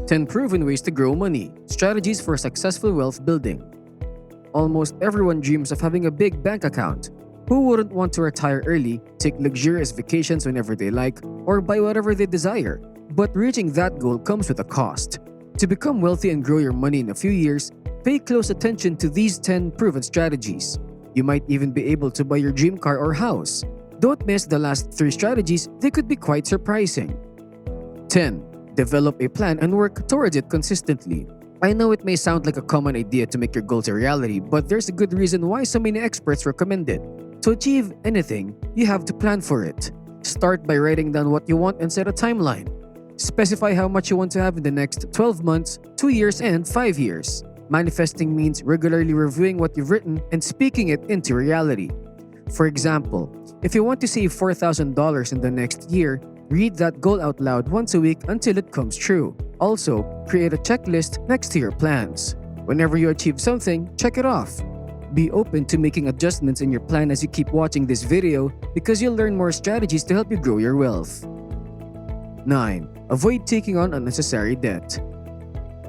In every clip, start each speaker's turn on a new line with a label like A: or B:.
A: 10 proven ways to grow money. Strategies for successful wealth building. Almost everyone dreams of having a big bank account. Who wouldn't want to retire early, take luxurious vacations whenever they like, or buy whatever they desire? But reaching that goal comes with a cost. To become wealthy and grow your money in a few years, pay close attention to these 10 proven strategies. You might even be able to buy your dream car or house. Don't miss the last 3 strategies, they could be quite surprising. 10. Develop a plan and work towards it consistently. I know it may sound like a common idea to make your goals a reality, but there's a good reason why so many experts recommend it. To achieve anything, you have to plan for it. Start by writing down what you want and set a timeline. Specify how much you want to have in the next 12 months, 2 years, and 5 years. Manifesting means regularly reviewing what you've written and speaking it into reality. For example, if you want to save $4,000 in the next year, read that goal out loud once a week until it comes true. Also, create a checklist next to your plans. Whenever you achieve something, check it off. Be open to making adjustments in your plan as you keep watching this video because you'll learn more strategies to help you grow your wealth. 9. Avoid taking on unnecessary debt.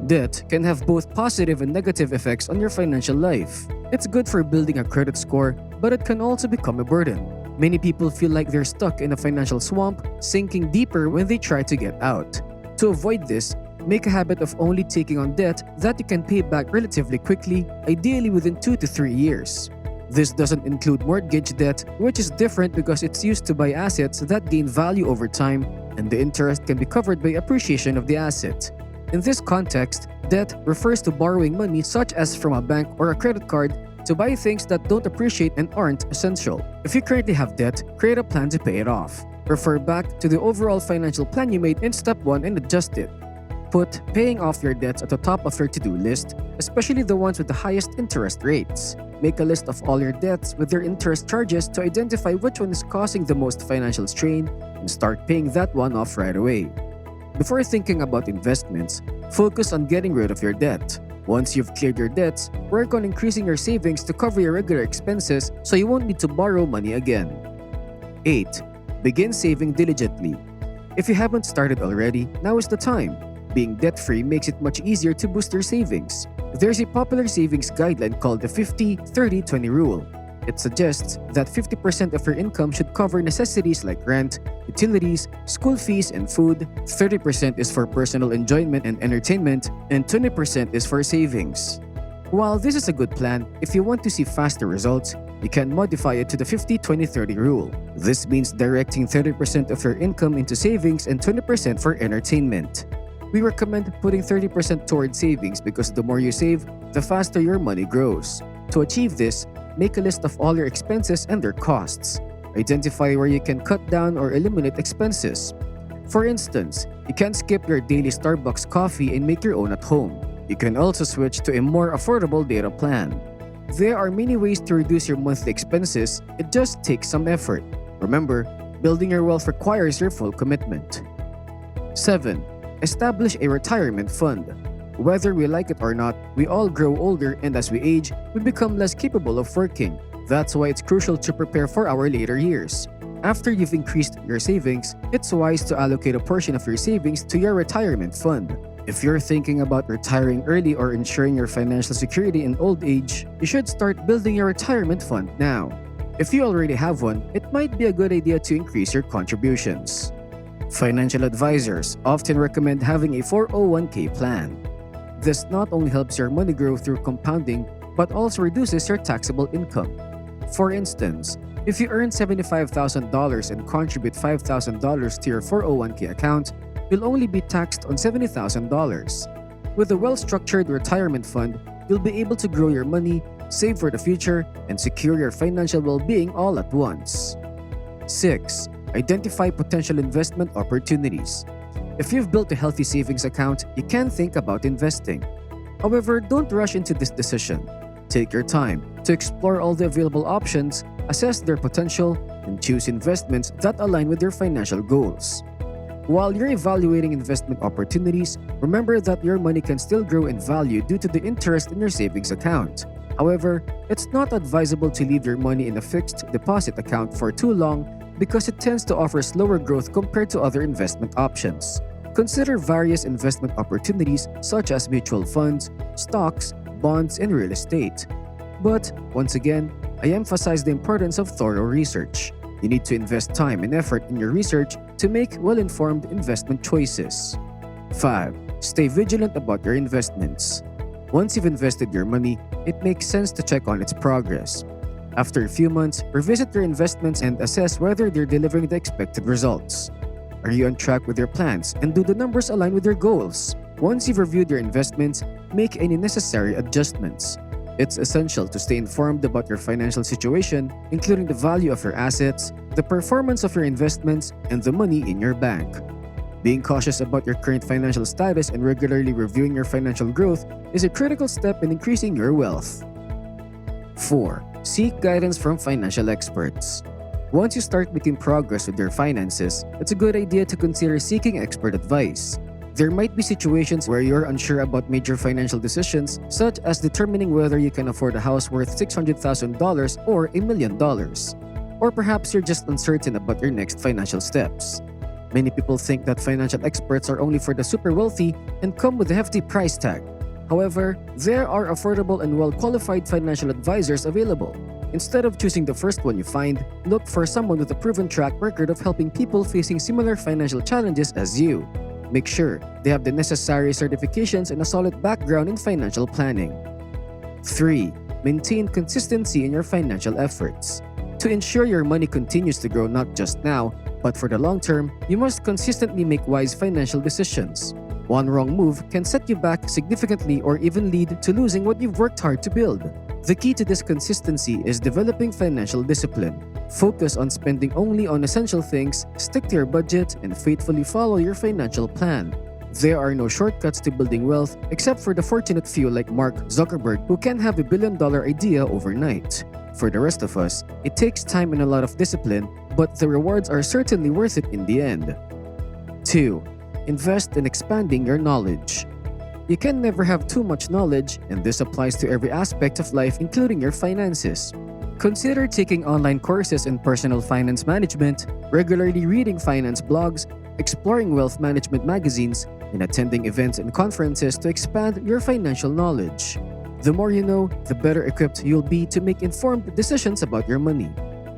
A: Debt can have both positive and negative effects on your financial life. It's good for building a credit score, but it can also become a burden. Many people feel like they're stuck in a financial swamp, sinking deeper when they try to get out. To avoid this, make a habit of only taking on debt that you can pay back relatively quickly, ideally within 2 to 3 years. This doesn't include mortgage debt, which is different because it's used to buy assets that gain value over time, and the interest can be covered by appreciation of the asset. In this context, debt refers to borrowing money such as from a bank or a credit card to buy things that don't appreciate and aren't essential. If you currently have debt, create a plan to pay it off. Refer back to the overall financial plan you made in step 1 and adjust it. Put paying off your debts at the top of your to-do list, especially the ones with the highest interest rates. Make a list of all your debts with their interest charges to identify which one is causing the most financial strain and start paying that one off right away. Before thinking about investments, focus on getting rid of your debt. Once you've cleared your debts, work on increasing your savings to cover your regular expenses so you won't need to borrow money again. 8. Begin saving diligently. If you haven't started already, now is the time. Being debt-free makes it much easier to boost your savings. There's a popular savings guideline called the 50-30-20 rule. It suggests that 50% of your income should cover necessities like rent, utilities, school fees, and food, 30% is for personal enjoyment and entertainment, and 20% is for savings. While this is a good plan, if you want to see faster results, you can modify it to the 50-20-30 rule. This means directing 30% of your income into savings and 20% for entertainment. We recommend putting 30% toward savings because the more you save, the faster your money grows. To achieve this, make a list of all your expenses and their costs. Identify where you can cut down or eliminate expenses. For instance, you can skip your daily Starbucks coffee and make your own at home. You can also switch to a more affordable data plan. There are many ways to reduce your monthly expenses, it just takes some effort. Remember, building your wealth requires your full commitment. 7. Establish a retirement fund. Whether we like it or not, we all grow older, and as we age, we become less capable of working. That's why it's crucial to prepare for our later years. After you've increased your savings, it's wise to allocate a portion of your savings to your retirement fund. If you're thinking about retiring early or ensuring your financial security in old age, you should start building your retirement fund now. If you already have one, it might be a good idea to increase your contributions. Financial advisors often recommend having a 401k plan. This not only helps your money grow through compounding, but also reduces your taxable income. For instance, if you earn $75,000 and contribute $5,000 to your 401k account, you'll only be taxed on $70,000. With a well-structured retirement fund, you'll be able to grow your money, save for the future, and secure your financial well-being all at once. 6. Identify potential investment opportunities. If you've built a healthy savings account, you can think about investing. However, don't rush into this decision. Take your time to explore all the available options, assess their potential, and choose investments that align with your financial goals. While you're evaluating investment opportunities, remember that your money can still grow in value due to the interest in your savings account. However, it's not advisable to leave your money in a fixed deposit account for too long because it tends to offer slower growth compared to other investment options. Consider various investment opportunities such as mutual funds, stocks, bonds, and real estate. But, once again, I emphasize the importance of thorough research. You need to invest time and effort in your research to make well-informed investment choices. 5. Stay vigilant about your investments. Once you've invested your money, it makes sense to check on its progress. After a few months, revisit your investments and assess whether they're delivering the expected results. Are you on track with your plans, and do the numbers align with your goals? Once you've reviewed your investments, make any necessary adjustments. It's essential to stay informed about your financial situation, including the value of your assets, the performance of your investments, and the money in your bank. Being cautious about your current financial status and regularly reviewing your financial growth is a critical step in increasing your wealth. 4. Seek guidance from financial experts. Once you start making progress with your finances, it's a good idea to consider seeking expert advice. There might be situations where you're unsure about major financial decisions, such as determining whether you can afford a house worth $600,000 or $1 million. Or perhaps you're just uncertain about your next financial steps. Many people think that financial experts are only for the super wealthy and come with a hefty price tag. However, there are affordable and well-qualified financial advisors available. Instead of choosing the first one you find, look for someone with a proven track record of helping people facing similar financial challenges as you. Make sure they have the necessary certifications and a solid background in financial planning. 3. Maintain consistency in your financial efforts. To ensure your money continues to grow not just now, but for the long term, you must consistently make wise financial decisions. One wrong move can set you back significantly or even lead to losing what you've worked hard to build. The key to this consistency is developing financial discipline. Focus on spending only on essential things, stick to your budget, and faithfully follow your financial plan. There are no shortcuts to building wealth except for the fortunate few like Mark Zuckerberg who can have a billion-dollar idea overnight. For the rest of us, it takes time and a lot of discipline, but the rewards are certainly worth it in the end. 2. Invest in expanding your knowledge. You can never have too much knowledge, and this applies to every aspect of life, including your finances. Consider taking online courses in personal finance management, regularly reading finance blogs, exploring wealth management magazines, and attending events and conferences to expand your financial knowledge. The more you know, the better equipped you'll be to make informed decisions about your money.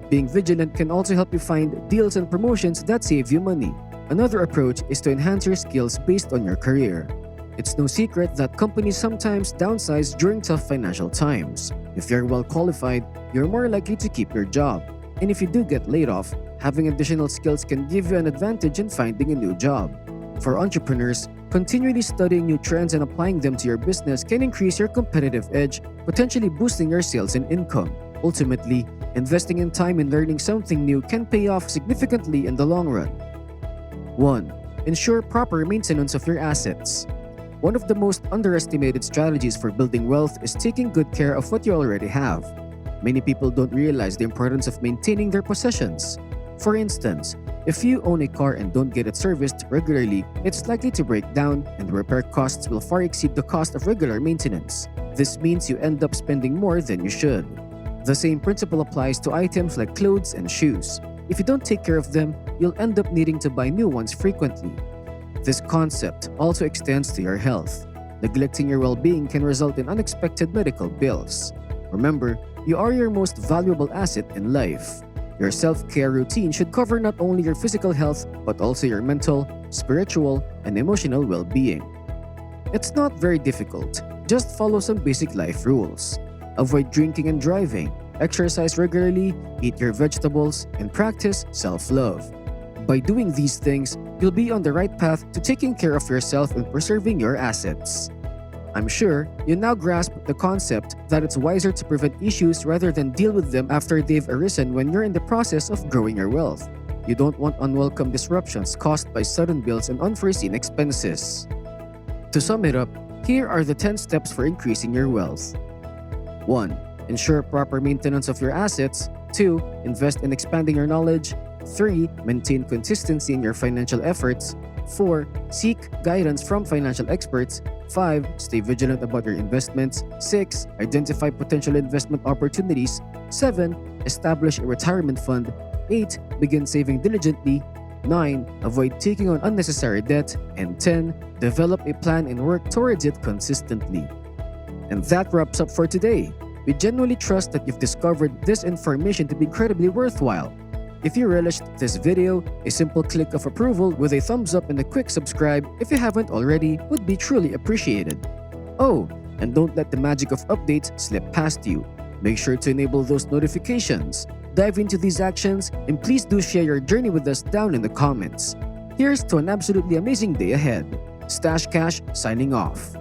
A: Being vigilant can also help you find deals and promotions that save you money. Another approach is to enhance your skills based on your career. It's no secret that companies sometimes downsize during tough financial times. If you're well qualified, you're more likely to keep your job. And if you do get laid off, having additional skills can give you an advantage in finding a new job. For entrepreneurs, continually studying new trends and applying them to your business can increase your competitive edge, potentially boosting your sales and income. Ultimately, investing in time in learning something new can pay off significantly in the long run. 1. Ensure proper maintenance of your assets. One of the most underestimated strategies for building wealth is taking good care of what you already have. Many people don't realize the importance of maintaining their possessions. For instance, if you own a car and don't get it serviced regularly, it's likely to break down, and the repair costs will far exceed the cost of regular maintenance. This means you end up spending more than you should. The same principle applies to items like clothes and shoes. If you don't take care of them, you'll end up needing to buy new ones frequently. This concept also extends to your health. Neglecting your well-being can result in unexpected medical bills. Remember, you are your most valuable asset in life. Your self-care routine should cover not only your physical health, but also your mental, spiritual, and emotional well-being. It's not very difficult. Just follow some basic life rules. Avoid drinking and driving, exercise regularly, eat your vegetables, and practice self-love. By doing these things, you'll be on the right path to taking care of yourself and preserving your assets. I'm sure you now grasp the concept that it's wiser to prevent issues rather than deal with them after they've arisen when you're in the process of growing your wealth. You don't want unwelcome disruptions caused by sudden bills and unforeseen expenses. To sum it up, here are the 10 steps for increasing your wealth. 1. Ensure proper maintenance of your assets. 2. Invest in expanding your knowledge. 3. Maintain consistency in your financial efforts. 4. Seek guidance from financial experts. 5. Stay vigilant about your investments. 6. Identify potential investment opportunities. 7. Establish a retirement fund. 8. Begin saving diligently. 9. Avoid taking on unnecessary debt. And 10. Develop a plan and work towards it consistently. And that wraps up for today. We genuinely trust that you've discovered this information to be incredibly worthwhile. If you relished this video, a simple click of approval with a thumbs up and a quick subscribe if you haven't already would be truly appreciated. Oh, and don't let the magic of updates slip past you. Make sure to enable those notifications. Dive into these actions and please do share your journey with us down in the comments. Here's to an absolutely amazing day ahead. Stash Cash signing off.